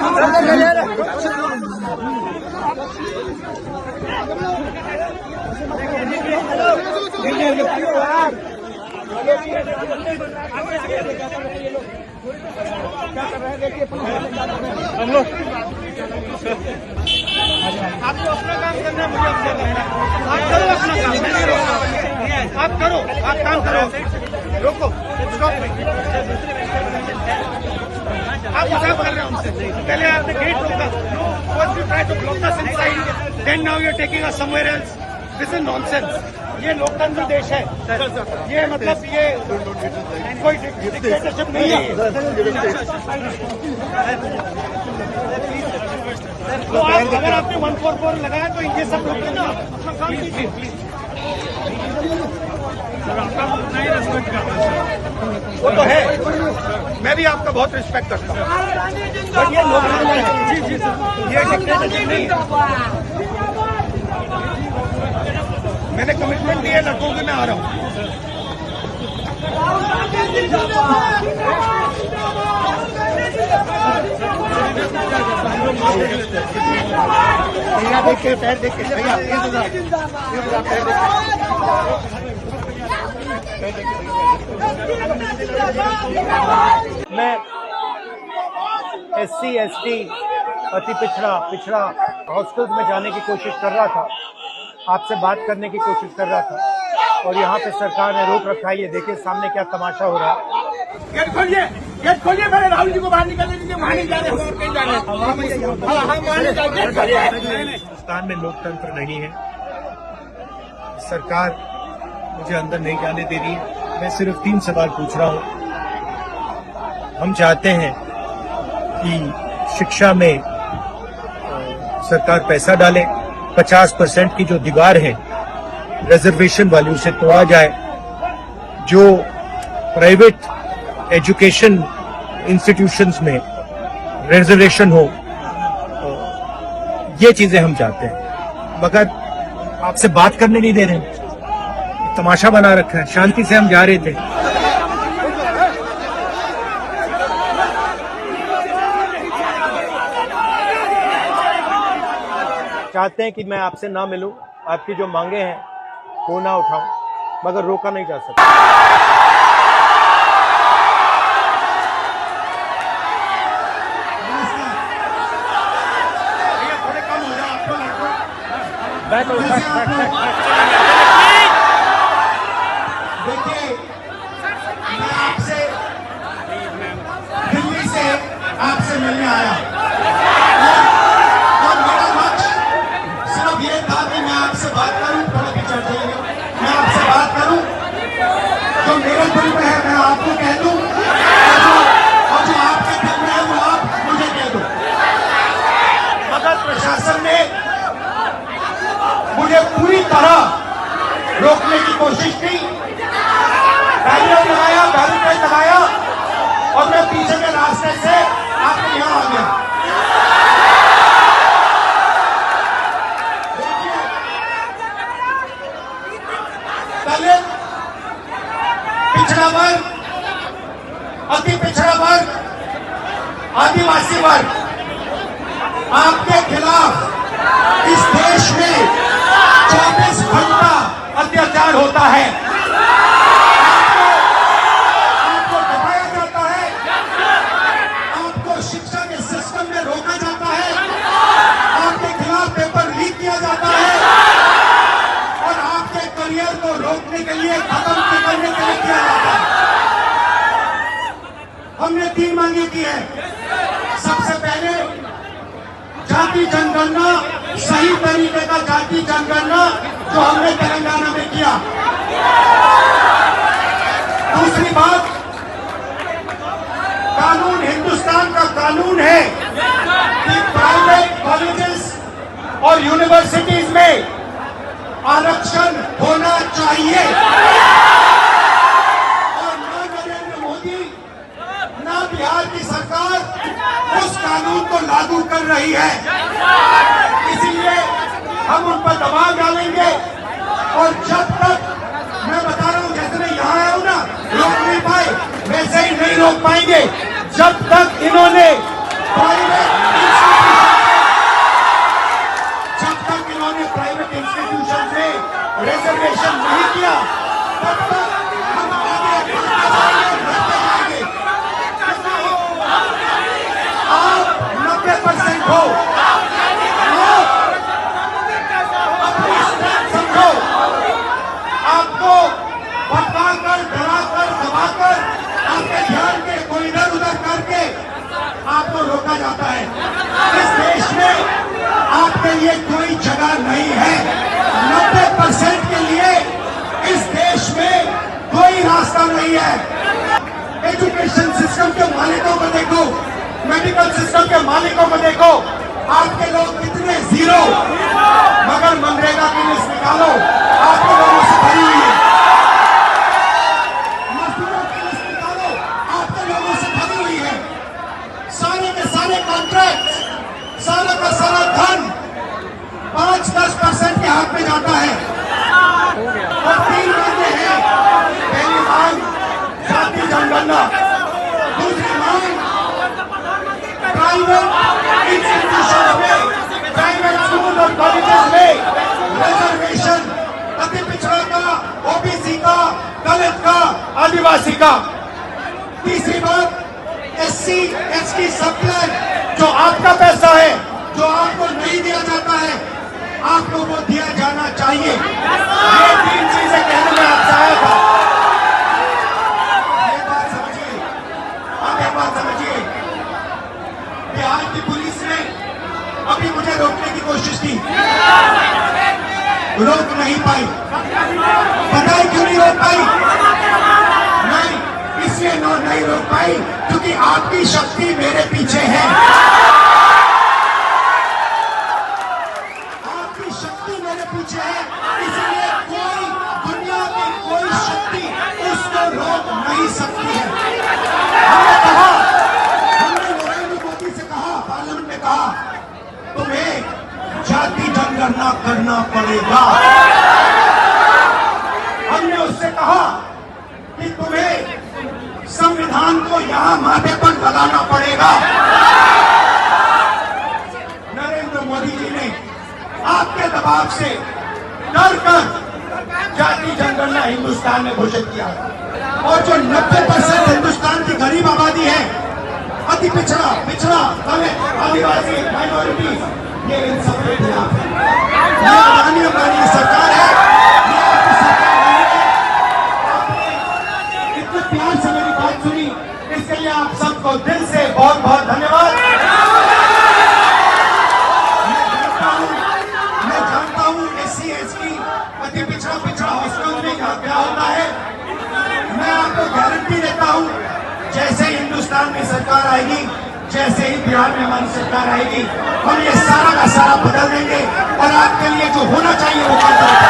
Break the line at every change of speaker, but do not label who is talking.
हम लोग आपको अपना काम करना है, मुझे अपना करना है। आप करो अपना काम, मैं नहीं रोक रहा हूं। आप करो, आप काम करो। रोको, स्टॉप। आप मजाक कर रहे हो हमसे। पहले आपने गेट रोका, first you try to block the inside, then now you are taking us somewhere else. This is nonsense. ये लोकतंत्र देश है, ये मतलब ये कोई डिक्टेटरशिप नहीं है। तो आप अगर आपने 144 लगाया तो ये सब लोग ना अपना काम कीजिए। वो तो है, मैं भी आपका बहुत रिस्पेक्ट करता हूँ, बट ये लोकतंत्र है, ये डिक्टेटरशिप नहीं है। मैंने कमिटमेंट दी है लड़कों की, मैं आ रहा हूँ। भैया देख के, पैर देख के, भैया पैर देख के। मैं SC ST अति पिछड़ा हॉस्टल्स में जाने की कोशिश कर रहा था, आपसे बात करने की कोशिश कर रहा था, और यहाँ पे सरकार ने रोक रखा है। ये देखिए सामने क्या तमाशा हो रहा है। गेट खोलिए, गेट खोलिए, मेरे राहुल जी को बाहर निकलने दीजिए। वहाँ नहीं जाने, कहीं जाने। हिंदुस्तान में लोकतंत्र नहीं है, सरकार मुझे अंदर नहीं जाने दे रही है। मैं सिर्फ 3 सवाल पूछ रहा हूँ। हम चाहते हैं कि शिक्षा में सरकार पैसा डाले, 50% की जो दीवार है रिजर्वेशन वाली उसे तोड़ा जाए, जो प्राइवेट एजुकेशन इंस्टीट्यूशंस में रिजर्वेशन हो, ये चीजें हम चाहते हैं। मगर आपसे बात करने नहीं दे रहे हैं, तमाशा बना रखा है। शांति से हम जा रहे थे। चाहते हैं कि मैं आपसे ना मिलूं, आपकी जो मांगे हैं वो ना उठाऊं, मगर रोका नहीं जा सकता। थोड़े कम हो जाए आपको।
देखिए, मैं आपसे दिल्ली से आपसे मिलने आया और मेरा लक्ष्य सिर्फ ये था कि मैं आपसे बात करूं, थोड़ा पिछड़ जाइए, मैं आपसे बात करूं, जो मेरे दिल में है मैं आपको कह दूं, और जो आपके दिल में है वो आप मुझे कह दो। मगर प्रशासन ने मुझे पूरी तरह रोकने की कोशिश की, बैरियर लगाया और मैं पीछे के रास्ते से आपके यहाँ आ गया। दलित, पिछड़ा वर्ग, अति पिछड़ा वर्ग, आदिवासी वर्ग, आपके खिलाफ इस देश में 24 घंटा अत्याचार होता है। आपको दबाया जाता है, आपको शिक्षा के सिस्टम में रोका जाता है, आपके खिलाफ पेपर लीक किया जाता है और आपके करियर को रोकने के लिए, खत्म करने के लिए किया जाता है। हमने 3 मांगे की है। सबसे पहले जाति जनगणना, सही तरीके का जाति जनगणना जो हमने तेलंगाना में किया। दूसरी बात, कानून, हिंदुस्तान का कानून है कि प्राइवेट कॉलेजेस और यूनिवर्सिटीज में आरक्षण होना चाहिए। और ना नरेंद्र मोदी ना बिहार की सरकार उस कानून को लागू कर रही है। इसीलिए हम उन पर दबाव डालेंगे और जब तक, मैं बता रहा हूं, जैसे मैं यहाँ आया हूं ना, रोक नहीं पाए, वैसे ही नहीं रोक पाएंगे जब तक इन्होंने प्राइवेट रिजर्वेशन नहीं किया तब तक हम आगे बढ़ते जाएंगे। आप 90% हो, अपनी स्ट्रेंथ समझो। आपको भटकाकर, डराकर, दबाकर, आपके ध्यान के कोई इधर उधर करके आपको रोका जाता है। इस देश में आपके लिए कोई जगह नहीं है। 90% के लिए इस देश में कोई रास्ता नहीं है। एजुकेशन सिस्टम के मालिकों को देखो, मेडिकल सिस्टम के मालिकों को देखो, आपके लोग कितने जीरो, मगर मनरेगा की लिस्ट निकालो, आपके लोगों से भरी हुई है। मजदूरों की लिस्ट निकालो, आपके लोगों से भरी हुई है। सारे के सारे कॉन्ट्रैक्ट, सारा का सारा धन 5-10% के हाथ में जाता है। और 3 मांगे हैं। पहली मांग जाति जनगणना, दूसरी मांग प्राइवेट इंस्टीट्यूशन में, प्राइवेट स्कूल और कॉलेजेस में रिजर्वेशन, अति पिछड़ा का, ओबीसी का, दलित का, आदिवासी का। तीसरी बात SC ST सब प्लान, जो आपका पैसा है, जो आपको नहीं दिया जाता है, आपको वो दिया जाना चाहिए। ये 3 चीजें कहने में आपसे आया था। ये बात समझिए, आप एक बात समझिए, बिहार की पुलिस ने अभी मुझे रोकने की कोशिश की, रोक नहीं पाई। पता है क्यों नहीं रोक पाई? नहीं, इसलिए नहीं रोक पाई क्योंकि आपकी शक्ति मेरे पीछे है। आपकी शक्ति मेरे पीछे है, इसलिए कोई दुनिया की कोई शक्ति उसको रोक नहीं सकती है। हमने कहा, हमने नरेंद्र मोदी से कहा, पार्लियामेंट में कहा, तुम्हें जाति जनगणना करना पड़ेगा। हमने उससे कहा कि तुम्हें संविधान को यहां माथे पर लगाना पड़ेगा। नरेंद्र मोदी जी ने आपके दबाव से डर कर जाति जनगणना हिंदुस्तान में घोषित किया। और जो 90% हिंदुस्तान की गरीब आबादी है, अति पिछड़ा, दलित, आदिवासी, माइनॉरिटी, ये इन सब के खिलाफ है। ये अदानी अंबानी की सरकार है, ये आपकी सरकार नहीं है। आपने इतने प्यार से मेरी बात सुनी, इसके लिए आप सबको दिल से बहुत बहुत धन्यवाद। मैं जानता हूँ SC ST अति पिछड़ा हॉस्टल में क्या होता है। मैं आपको गारंटी देता हूँ, जैसे ही हिंदुस्तान में सरकार आएगी, जैसे ही बिहार में हमारी सरकार आएगी, हम ये सारा का सारा बदल देंगे और आपके लिए जो होना चाहिए वो कर देंगे।